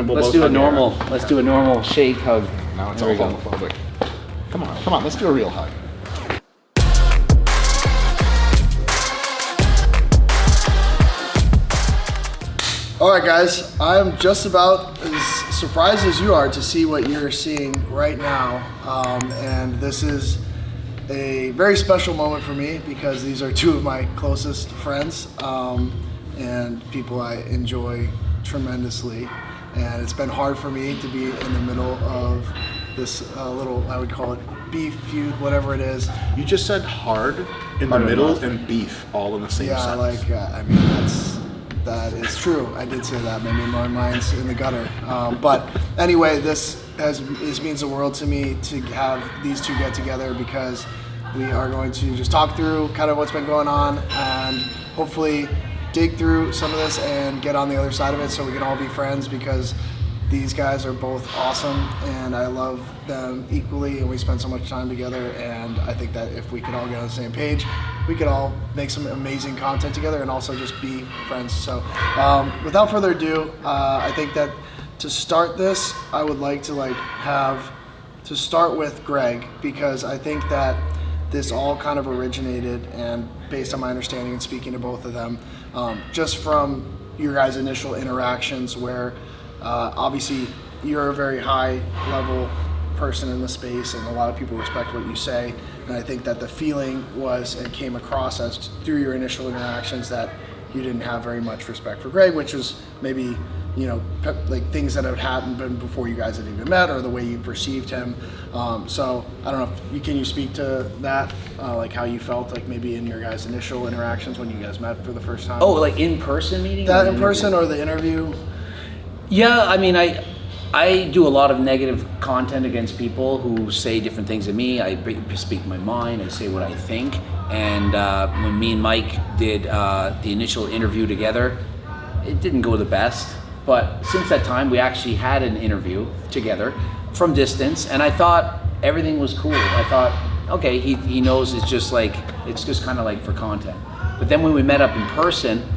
then we'll let's both do a hug the air. normal. Let's do a normal shake hug. Now it's There all we go. homophobic. Come on, let's do a real hug. All right, guys, I'm just about as surprised as you are to see what you're seeing right now. And this is a very special moment for me because these are two of my closest friends and people I enjoy tremendously. And it's been hard for me to be in the middle of this little, I would call it beef feud, whatever it is. You just said hard in the middle and beef all in the same sentence. I mean, that is true. I did say that. Maybe my mind's in the gutter. But anyway, this means the world to me to have these two get together because we are going to just talk through kind of what's been going on and hopefully dig through some of this and get on the other side of it so we can all be friends because these guys are both awesome and I love them equally and we spend so much time together, and I think that if we could all get on the same page, we could all make some amazing content together and also just be friends. So without further ado, I think that to start this, I would like to start with Greg because I think that this all kind of originated, and based on my understanding and speaking to both of them, just from your guys' initial interactions where obviously you're a very high level person in the space and a lot of people respect what you say, and I think that the feeling was and came across as through your initial interactions that you didn't have very much respect for Greg, which was maybe, you know, like things that had happened before you guys had even met or the way you perceived him. So I don't know if can you speak to that, like how you felt like maybe in your guys' initial interactions when you guys met for the first time? Oh, like in-person meeting? That in person or the interview? Yeah, I mean, I do a lot of negative content against people who say different things to me. I speak my mind, I say what I think. And when me and Mike did the initial interview together, it didn't go the best. But since that time, we actually had an interview together from distance, and I thought everything was cool. I thought, okay, he knows it's just kind of like for content. But then when we met up in person,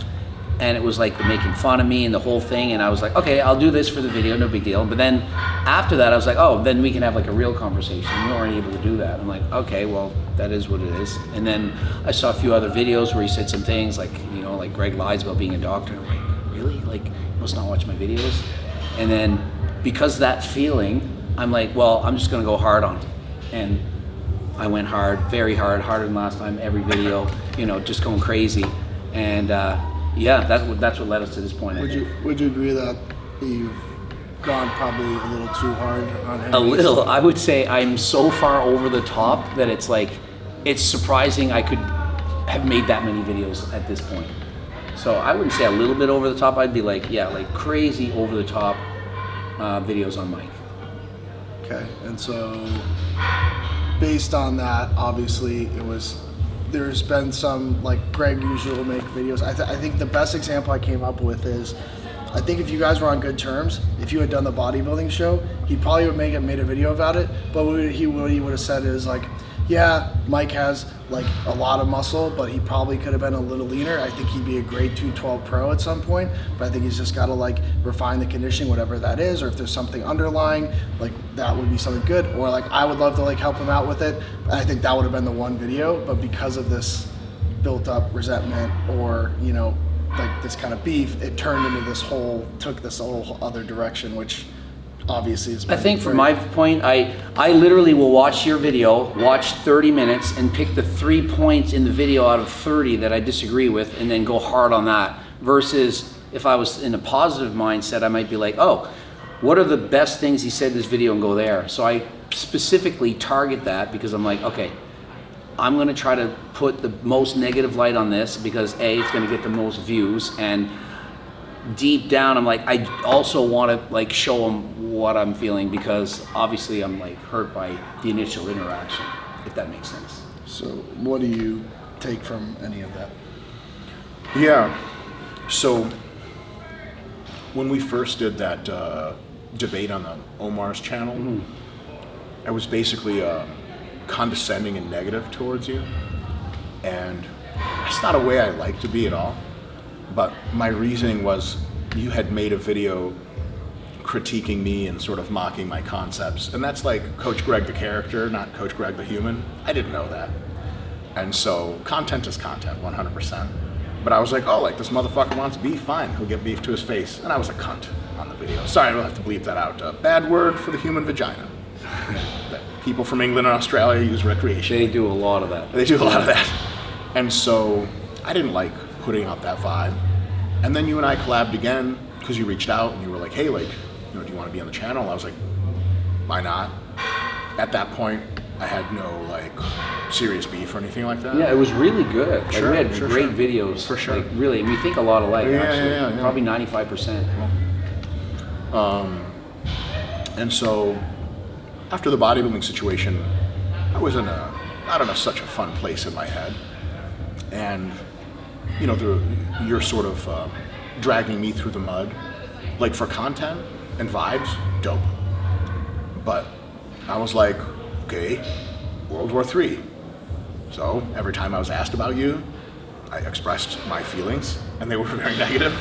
and it was like making fun of me and the whole thing, and I was like, okay, I'll do this for the video, no big deal. But then after that, I was like, oh, then we can have like a real conversation. We weren't able to do that. I'm like, okay, well, that is what it is. And then I saw a few other videos where he said some things like, you know, like Greg lies about being a doctor. I'm like, really? Like, you must not watch my videos? And then because of that feeling, I'm like, well, I'm just gonna go hard on him. And I went hard, very hard, harder than last time, every video, you know, just going crazy. And yeah, that's what led us to this point. Would you agree that you've gone probably a little too hard on him? A little. I would say I'm so far over the top that it's like, it's surprising I could have made that many videos at this point. So I wouldn't say a little bit over the top. I'd be like, yeah, like crazy over the top videos on Mike. Okay, and so based on that, obviously there's been some, like Greg usually will make videos. I think the best example I came up with is, I think if you guys were on good terms, if you had done the bodybuilding show, he probably would made a video about it. But what he would have said is like, yeah, Mike has like a lot of muscle, but he probably could have been a little leaner. I think he'd be a grade 212 pro at some point, but I think he's just got to like refine the conditioning, whatever that is, or if there's something underlying, like that would be something good. Or like I would love to like help him out with it. I think that would have been the one video, but because of this built up resentment or, you know, like this kind of beef, it turned into took this whole other direction, which obviously is. I think from my point, I literally will watch your video, watch 30 minutes and pick the 3 points in the video out of 30 that I disagree with and then go hard on that, versus if I was in a positive mindset, I might be like, oh, what are the best things he said in this video, and go there. So I specifically target that because I'm like, okay, I'm gonna try to put the most negative light on this because A, it's gonna get the most views, and deep down I'm like, I also want to like show him what I'm feeling because obviously I'm like hurt by the initial interaction, if that makes sense. So what do you take from any of that? Yeah, so when we first did that debate on the Omar's channel, I was basically condescending and negative towards you, and that's not a way I like to be at all. But my reasoning was, you had made a video critiquing me and sort of mocking my concepts. And that's like Coach Greg the character, not Coach Greg the human. I didn't know that. And so content is content, 100%. But I was like, oh, like this motherfucker wants beef, fine, he'll get beef to his face. And I was a cunt on the video. Sorry, I don't have to bleep that out. Bad word for the human vagina. That people from England and Australia use recreationally. They do a lot of that. They do a lot of that. And so I didn't like putting out that vibe. And then you and I collabed again because you reached out and you were like, hey, like, do you want to be on the channel? I was like, why not? At that point, I had no like serious beef or anything like that. Yeah, it was really good. Like, Sure, we had sure, great sure. videos. For sure. Like really, and we think a lot alike. Yeah, actually, yeah. probably 95%. And so after the bodybuilding situation, I was in not in such a fun place in my head. And, you're sort of dragging me through the mud. Like for content and vibes, dope. But I was like, okay, World War III. So every time I was asked about you, I expressed my feelings, and they were very negative.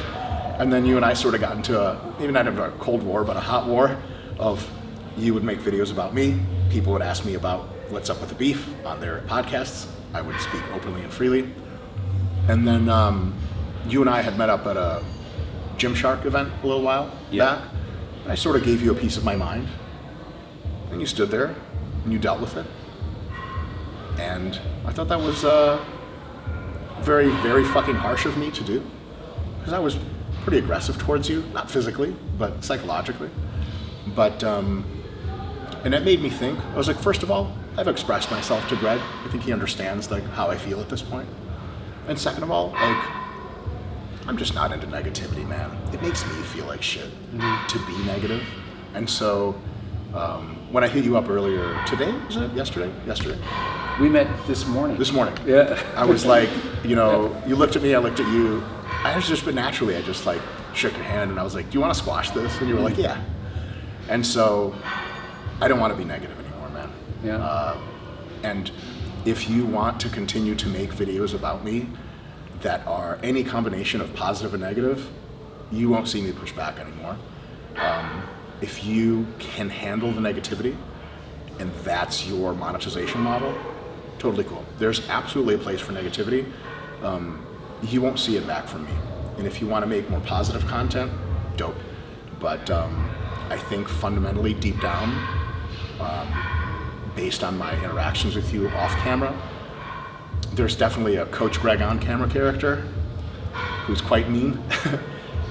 And then you and I sort of got into maybe not a Cold War, but a hot war of you would make videos about me. People would ask me about what's up with the beef on their podcasts. I would speak openly and freely. And then you and I had met up at a Gymshark event a little while back. I sort of gave you a piece of my mind. And you stood there and you dealt with it. And I thought that was very, very fucking harsh of me to do. Because I was pretty aggressive towards you, not physically, but psychologically. But, and it made me think. I was like, first of all, I've expressed myself to Greg. I think he understands like how I feel at this point. And second of all, like, I'm just not into negativity, man. It makes me feel like shit to be negative. And so when I hit you up earlier today, was it yesterday? Yesterday. We met this morning. This morning. Yeah. I was like, you looked at me, I looked at you. I was just, but naturally, I just like shook your hand and I was like, do you want to squash this? And you were like, yeah. And so I don't want to be negative anymore, man. Yeah. And if you want to continue to make videos about me that are any combination of positive and negative, you won't see me push back anymore. If you can handle the negativity and that's your monetization model, totally cool. There's absolutely a place for negativity. You won't see it back from me. And if you want to make more positive content, dope. But I think fundamentally, deep down, based on my interactions with you off camera, there's definitely a Coach Greg on camera character who's quite mean.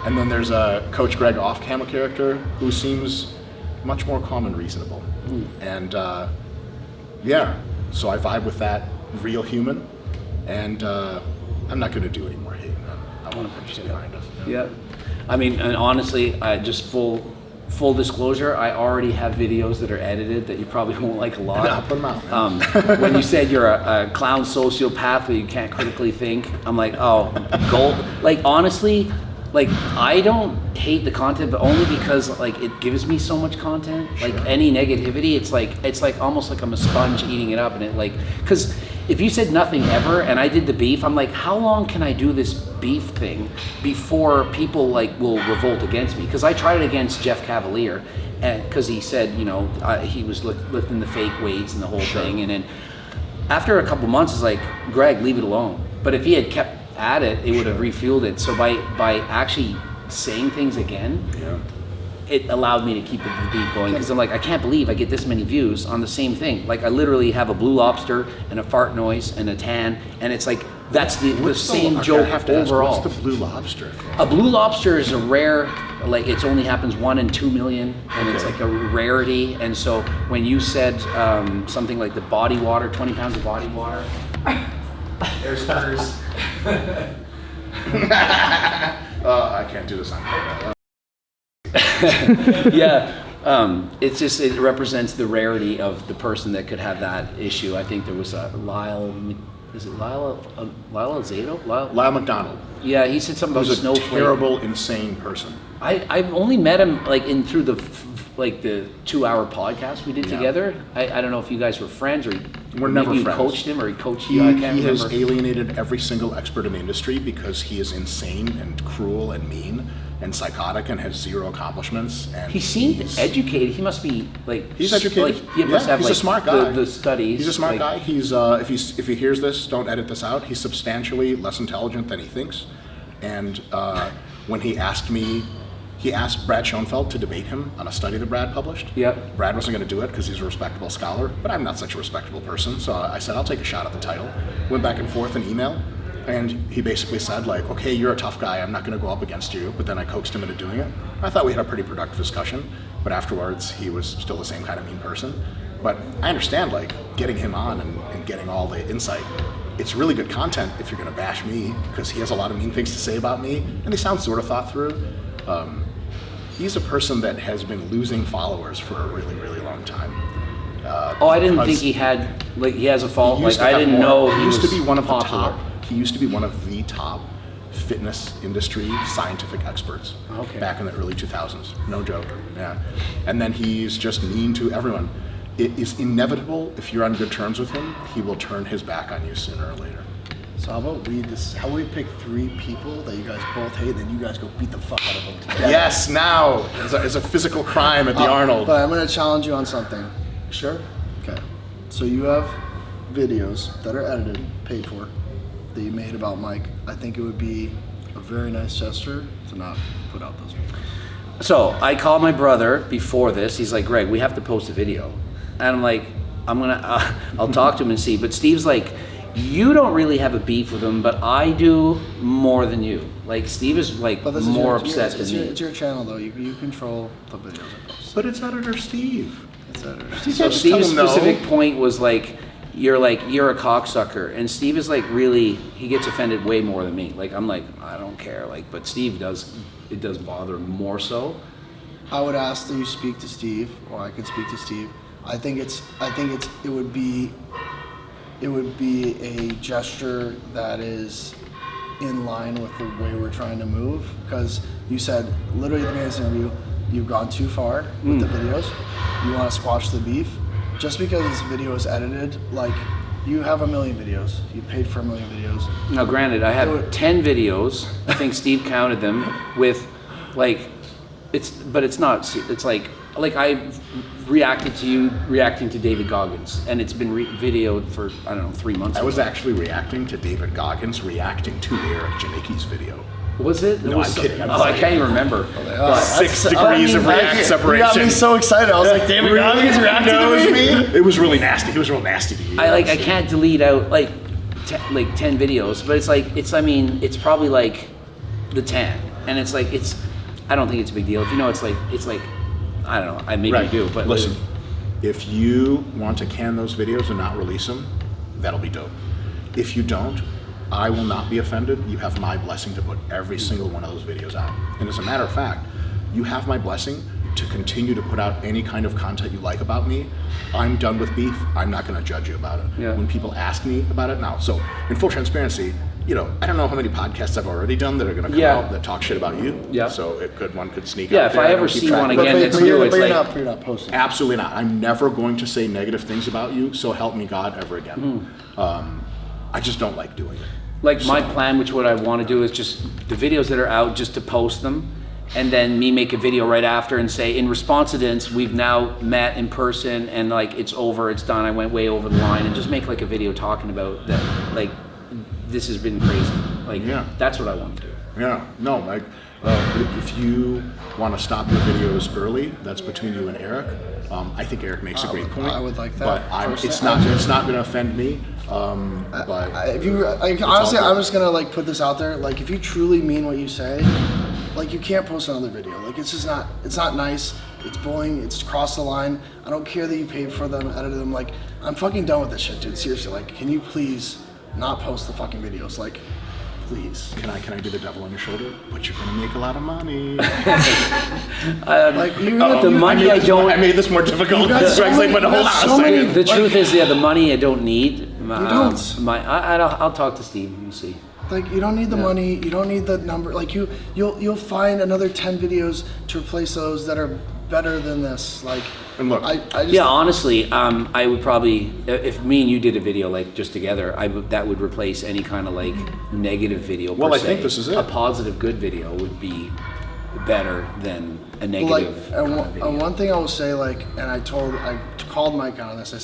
And then there's a Coach Greg off camera character who seems much more calm and reasonable. And so I vibe with that real human, and I'm not going to do any more hate. I want to put this behind us. Yeah. I mean, and honestly, I just full disclosure, I already have videos that are edited that you probably won't like a lot. I'll put them out, man. When you said you're a clown sociopath where you can't critically think, I'm like, oh, gold. Like, honestly, like, I don't hate the content, but only because like it gives me so much content. Like any negativity, it's like almost like I'm a sponge eating it up, and it like, because if you said nothing ever and I did the beef, I'm like, how long can I do this beef thing before people like will revolt against me? Because I tried it against Jeff Cavalier, and because he said, he was lifting the fake weights and the whole thing, and then after a couple months, it's like, Greg, leave it alone. But if he had kept at it, it would have refueled it. So by actually saying things again, it allowed me to keep the beef going, because I'm like, I can't believe I get this many views on the same thing. Like, I literally have a blue lobster and a fart noise and a tan, and it's like, that's the same joke overall. What's the blue lobster? A blue lobster is a rare, like, it only happens 1 in 2 million, and it's like a rarity. And so when you said something like the body water, 20 pounds of body water, there's hers. I can't do this on camera. It's just, it represents the rarity of the person that could have that issue. I think there was a Lyle Zato? Lyle McDonald. Yeah, he said something about He was a snowflake. terrible, insane person. I've only met him like through the 2-hour podcast we did together. I don't know if you guys were friends or We're never you friends. coached him, or he coached you? I can't He has remember. alienated every single expert in the industry because he is insane and cruel and mean and psychotic and has zero accomplishments. And He seemed he's- educated. He must be like He's educated. Like, he must have he's like a smart guy. The studies. He's a smart like, guy. He's if he hears this, don't edit this out. He's substantially less intelligent than he thinks. And when he asked Brad Schoenfeld to debate him on a study that Brad published. Yep. Brad wasn't going to do it because he's a respectable scholar, but I'm not such a respectable person. So I said, I'll take a shot at the title. Went back and forth in email. And he basically said, like, okay, you're a tough guy. I'm not going to go up against you. But then I coaxed him into doing it. I thought we had a pretty productive discussion. But afterwards, he was still the same kind of mean person. But I understand, like, getting him on and getting all the insight. It's really good content if you're going to bash me, because he has a lot of mean things to say about me. And they sound sort of thought through. He's a person that has been losing followers for a really, really long time. I didn't think he had like he has a fault. He Like used to I have didn't more- know he used to be one of popular. the top. He used to be one of the top fitness industry scientific experts Okay. back in the early 2000s. No joke. Yeah. And then he's just mean to everyone. It is inevitable if you're on good terms with him, he will turn his back on you sooner or later. So how about we pick 3 people that you guys both hate, and then you guys go beat the fuck out of them together. Yes, now it's a physical crime at the Arnold. But I'm gonna challenge you on something. Sure. Okay. So you have videos that are edited, paid for, that you made about Mike. I think it would be a very nice gesture to not put out those videos. So I called my brother before this. He's like, Greg, we have to post a video. And I'm like, I'll talk to him and see. But Steve's like, you don't really have a beef with him, but I do more than you. Like Steve is like But this is more your, upset it's than your, me. it's your channel though. You control the videos I post. But it's editor Steve. It's edited. You So can't just Steve's tell him no. specific point was like you're a cocksucker, and Steve is like really he gets offended way more than me. Like I'm like I don't care, like but Steve does it does bother him more so. I would ask that you speak to Steve, or I could speak to Steve. I think it would be a gesture that is in line with the way we're trying to move. Because you said literally at the beginning of this interview, you've gone too far with the videos. You want to squash the beef. Just because this video is edited, like you have 1 million videos. You paid for 1 million videos. Now granted, I have 10 videos. I think Steve counted them with like it's like I reacted to you reacting to David Goggins, and it's been videoed for I don't know 3 months. I was actually reacting to David Goggins reacting to Eric Janicki's video. Was it? No, I'm kidding. I'm I can't even remember. But 6 degrees of separation. You got me so excited. I was like, David Goggins reacted to me? It was really nasty. He was real nasty to you. I can't delete out like 10 videos, but it's probably like the 10, and it's like I don't think it's a big deal. If you know, it's like I don't know. I maybe Right. do, but listen, if you want to can those videos and not release them, that'll be dope. If you don't, I will not be offended. You have my blessing to put every single one of those videos out. And as a matter of fact, you have my blessing to continue to put out any kind of content you like about me. I'm done with beef. I'm not going to judge you about it. Yeah. When people ask me about it now, so in full transparency, I don't know how many podcasts I've already done that are going to come out that talk shit about you. Yeah. So one could sneak Yeah, out if there I and ever keep see track one of it. again, it's but new. you're, It's but like you're not posting. Absolutely not. I'm never going to say negative things about you, so help me God, ever again. I just don't like doing it. like my plan, which what I want to do is just the videos that are out, just to post them, and then me make a video right after and say, in response to this, we've now met in person, and like it's over, it's done. I went way over the line, and just make like a video talking about that, like this has been crazy. Like that's what I want to do. Yeah, no, like if you want to stop your videos early, that's between you and Eric. I think Eric makes a great point. I would like that. But it's not going to offend me. But if you honestly, I'm just gonna like put this out there. Like, if you truly mean what you say, like you can't post another video. Like it's just not. It's not nice. It's bullying. It's crossed the line. I don't care that you paid for them, edited them. Like I'm fucking done with this shit, dude. Seriously. Like, can you please not post the fucking videos? Like, please. can I do the devil on your shoulder? But you're going to make a lot of money. Like you. The money I don't. I made this more difficult. You got Greg's so like, many- but you hold got on so a many- second. The truth is, the money I don't need. You don't. I'll talk to Steve and see. Like you don't need the money, you don't need the number. Like you'll find another 10 videos to replace those that are better than this. Like, And look, I just, Yeah, honestly, I would probably, if me and you did a video like just together, that would replace any kind of like negative video. Well, per I se. think this is it. A positive, good video would be better than a negative. like, kind of video. and one thing I will say, like, and I called Mike on this.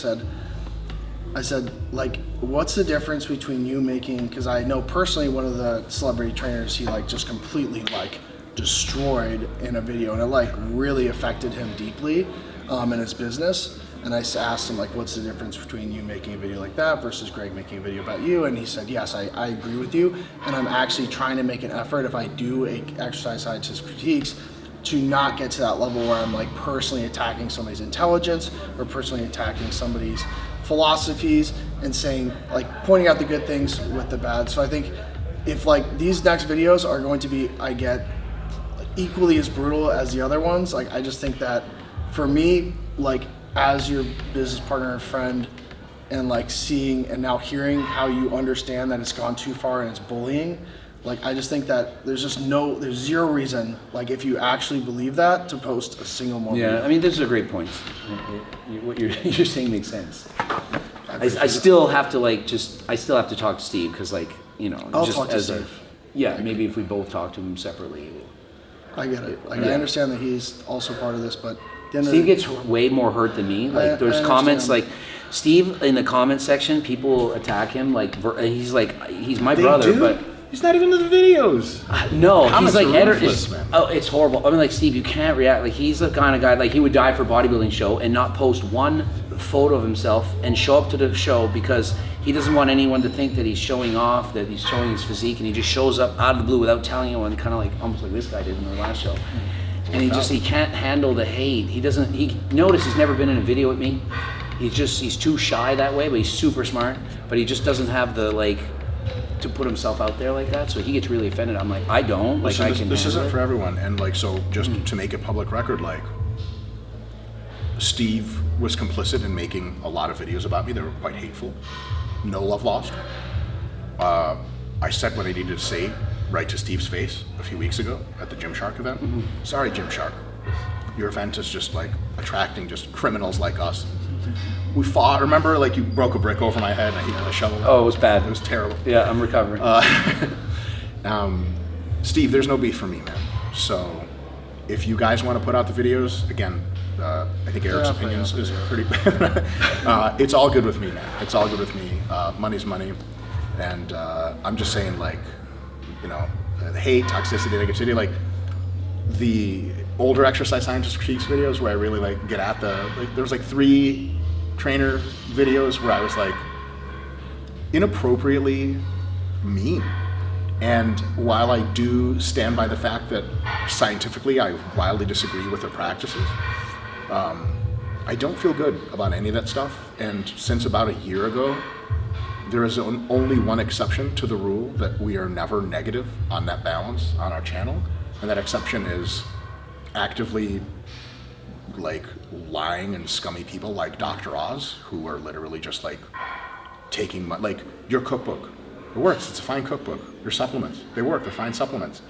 I said, like, what's the difference between you making? Because I know personally one of the celebrity trainers, he like just completely like destroyed in a video, and it like really affected him deeply in his business. And I asked him, like, what's the difference between you making a video like that versus Greg making a video about you? And he said, yes, I agree with you. And I'm actually trying to make an effort, if I do a exercise scientist critiques, to not get to that level where I'm like personally attacking somebody's intelligence or personally attacking somebody's philosophies and saying, like, pointing out the good things with the bad. So I think if like these next videos are going to be, I get, equally as brutal as the other ones, like, I just think that for me, like, as your business partner and friend, and like seeing and now hearing how you understand that it's gone too far and it's bullying, like, I just think that there's zero reason, like, if you actually believe that, to post a single more Yeah, video. I mean, those are great points. What you're saying makes sense. I still have to I still have to talk to Steve because, like, you know, I'll just talk to as Steve. maybe if we both talk to him separately. I get it. Like, I understand that he's also part of this, but at the end of Steve the- gets way more hurt than me. Like, I there's comments understand. like Steve in the comment section, people attack him like he's my they brother, do? but He's not even in the videos. no, Comments he's like are ruthless, man. oh, it's horrible. I mean, like, Steve, you can't react. Like, he's the kind of guy, like, he would die for a bodybuilding show and not post one photo of himself and show up to the show because he doesn't want anyone to think that he's showing off, that he's showing his physique, and he just shows up out of the blue without telling anyone, kind of like almost like this guy did in the last show. And he can't handle the hate. Notice he's never been in a video with me. He's too shy that way, but he's super smart. But he just doesn't have the, like, to put himself out there like that. So he gets really offended. I'm like, I don't. Like, Listen, this handle isn't it. for everyone. And like, so just to make a public record, like, Steve was complicit in making a lot of videos about me that were quite hateful. No love lost. I said what I needed to say right to Steve's face a few weeks ago at the Gymshark event. Sorry, Gymshark. Your event is just like attracting just criminals like us. We fought. Remember, like, you broke a brick over my head and I hit with a shovel. Oh, it was bad. It was terrible. Yeah, I'm recovering. Steve, there's no beef for me, man. So if you guys want to put out the videos, again, I think Eric's Yeah, opinions yeah. is pretty. It's all good with me, man. It's all good with me. Money's money, and I'm just saying, like, you know, the hate, toxicity, negativity, like the older exercise scientist critiques videos where I really like get at there was like 3 trainer videos where I was like inappropriately mean. And while I do stand by the fact that scientifically I wildly disagree with their practices, I don't feel good about any of that stuff. And since about a year ago, there is only one exception to the rule that we are never negative on that balance on our channel. And that exception is actively, like, lying and scummy people like Dr. Oz, who are literally just like taking like your cookbook. It works. It's a fine cookbook. Your supplements, they work. They're fine supplements.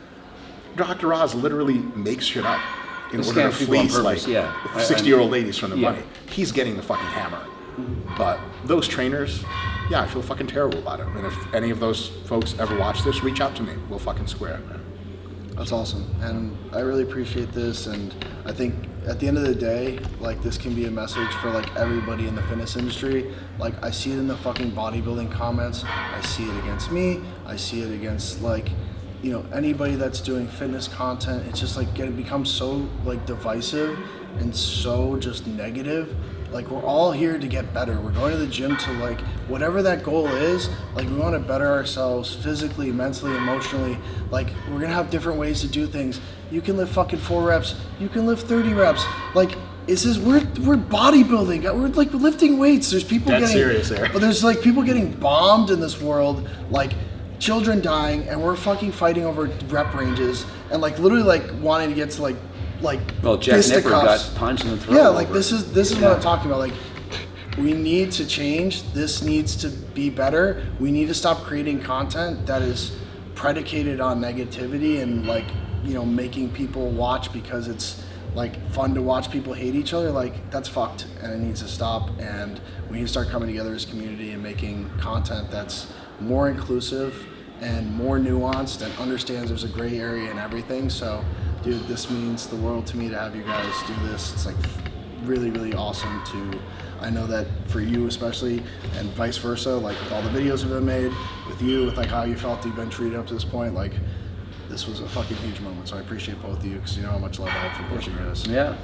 Dr. Oz literally makes shit up in He order to scams people on fleece purpose, like yeah. 60-year-old ladies from the Yeah. money. He's getting the fucking hammer. But those trainers, yeah, I feel fucking terrible about it. And if any of those folks ever watch this, reach out to me. We'll fucking square it, man. That's awesome, and I really appreciate this. And I think at the end of the day, like, this can be a message for like everybody in the fitness industry. Like, I see it in the fucking bodybuilding comments. I see it against me. I see it against, like, you know, anybody that's doing fitness content. It's just like becomes so like divisive and so just negative. Like, we're all here to get better. We're going to the gym to, like, whatever that goal is, like, we want to better ourselves physically, mentally, emotionally. Like, we're going to have different ways to do things. You can lift fucking 4 reps. You can lift 30 reps. Like, we're bodybuilding. We're, like, lifting weights. There's people That's getting... serious there. But there's, like, people getting bombed in this world, like, children dying, and we're fucking fighting over rep ranges and, like, literally, like, wanting to get to, like well, Jack Nipper fisticuffs. got punched in the throat. Yeah, like, over this it. is what I'm talking about. Like, we need to change. This needs to be better. We need to stop creating content that is predicated on negativity and, like, you know, making people watch because it's like fun to watch people hate each other, like that's fucked and it needs to stop. And we need to start coming together as a community and making content that's more inclusive and more nuanced and understands there's a gray area in everything. So dude, this means the world to me to have you guys do this. It's like really, really awesome to, I know that for you especially, and vice versa, like with all the videos that have been made, with you, with like how you felt you've been treated up to this point, like this was a fucking huge moment. So I appreciate both of you because you know how much love I have for both of you guys. Yeah,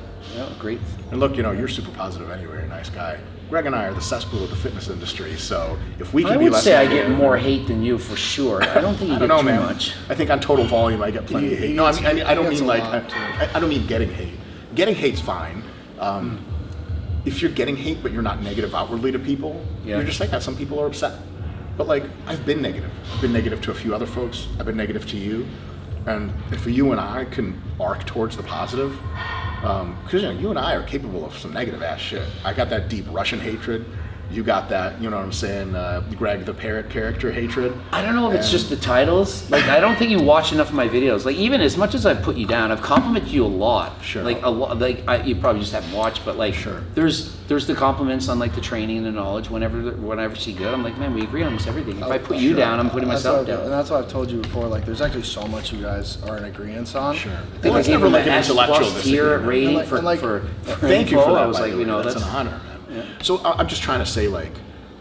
great. And look, you know, you're super positive anyway. You're a nice guy. Greg and I are the cesspool of the fitness industry, so if we can I be would less say I negative- get more hate than you for sure. I don't think you I get don't know, too man. much. I think on total volume, I get plenty of hate. No, I mean, I don't He gets mean a like, lot, too. I don't mean getting hate. Getting hate's fine. If you're getting hate, but you're not negative outwardly to people, you're just like that. Some people are upset. But like, I've been negative. I've been negative to a few other folks. I've been negative to you. And if you and I can arc towards the positive, because you know, you and I are capable of some negative ass shit. I got that deep Russian hatred. You got that, you know what I'm saying, Greg the Parrot character hatred. I don't know if it's just the titles. Like, I don't think you watch enough of my videos. Like, even as much as I've put you down, I've complimented you a lot. Sure. Like a lot. Like you probably just haven't watched, but like, Sure. There's the compliments on like the training and the knowledge. Whenever see good, I'm like, man, we agree on almost everything. If I put you down, I'm putting That's myself what I've- And down. that's what I've told you before. Like, there's actually so much you guys are in agreement on. Sure. I think Well, I it's gave never him like an an S intellectual plus tier disagreement. rating And like- for Thank you info. for that. I was by like, the you way. know, That's an honor, man. So I'm just trying to say, like,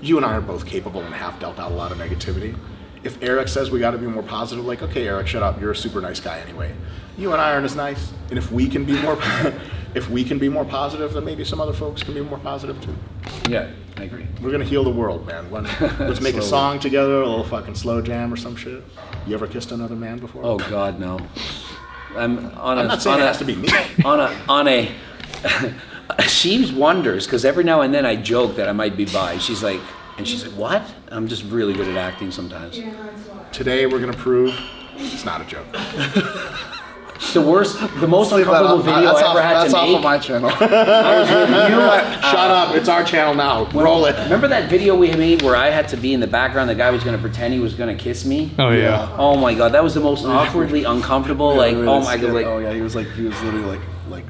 you and I are both capable and have dealt out a lot of negativity. If Eric says we got to be more positive, like, okay, Eric, shut up. You're a super nice guy anyway. You and I aren't as nice. And if we can be more, if we can be more positive, then maybe some other folks can be more positive too. Yeah, I agree. We're gonna heal the world, man. Let's make a Slowly. song together, a little fucking slow jam or some shit. You ever kissed another man before? Oh God, no. I'm not saying it has to be me. on a she wonders because every now and then I joke that I might be bi. She's like, what? I'm just really good at acting sometimes. Today we're gonna prove it's not a joke. The most Leave that uncomfortable off. video I ever had That's to off make. of my channel. I was with you. Shut up! It's our channel now. Roll it. Remember that video we made where I had to be in the background? The guy was going to pretend he was going to kiss me. Oh yeah. Oh my God, that was the most awkwardly uncomfortable. Like, oh my God, like. Oh yeah, he was literally like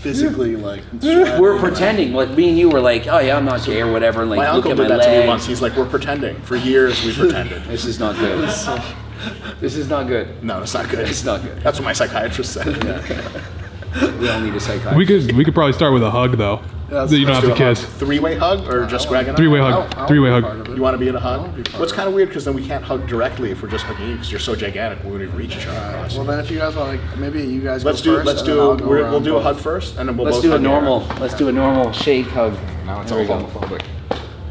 physically like. We're pretending, like me and you were like, oh yeah, I'm not gay or whatever, and like My look uncle at my did that to me leg. once. He's like, we're pretending. For years we pretended. This is not good. This is not good. No, it's not good. It's not good. That's what my psychiatrist said. We all need a psychiatrist. We could probably start with a hug though. Yeah, That you don't have to kiss. Three-way hug or just Greg and I? Three-way I hug. don't Three-way wanna be hug. part of it. You want to be in a I hug? wanna be part What's of kind of weird because then we can't hug directly if we're just hugging you because you're so gigantic. We wouldn't even reach each other. across. Well then, if you guys want, like, maybe you guys Let's go do. first. Let's and then do. I'll go We'll around do a both. hug first, and then we'll Let's both do a hug normal. Eric. Let's do a normal shake hug. Now it's There all we go. homophobic.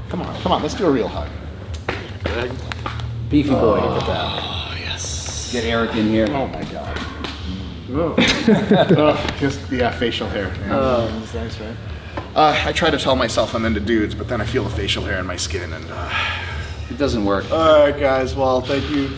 Come on. Let's do a real hug. Beefy boy. Look at that. Get Eric in here. Oh my god. Just facial hair. Yeah, that's nice, right? I try to tell myself I'm into dudes, but then I feel the facial hair in my skin, and It doesn't work. All right, guys. Well, thank you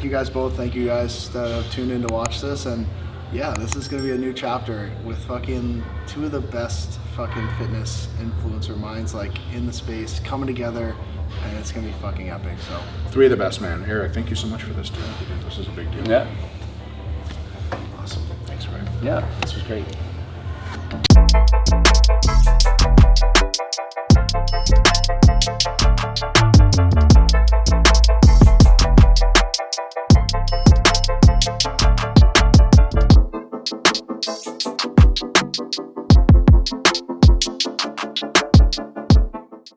guys both. Thank you guys that have tuned in to watch this, and yeah, this is gonna be a new chapter with fucking two of the best fucking fitness influencer minds like in the space coming together, and it's gonna be fucking epic. So. three of the best, man. Eric, thank you so much for this, dude. This is a big deal. Yeah. Awesome. Thanks, Greg. Yeah. This was great.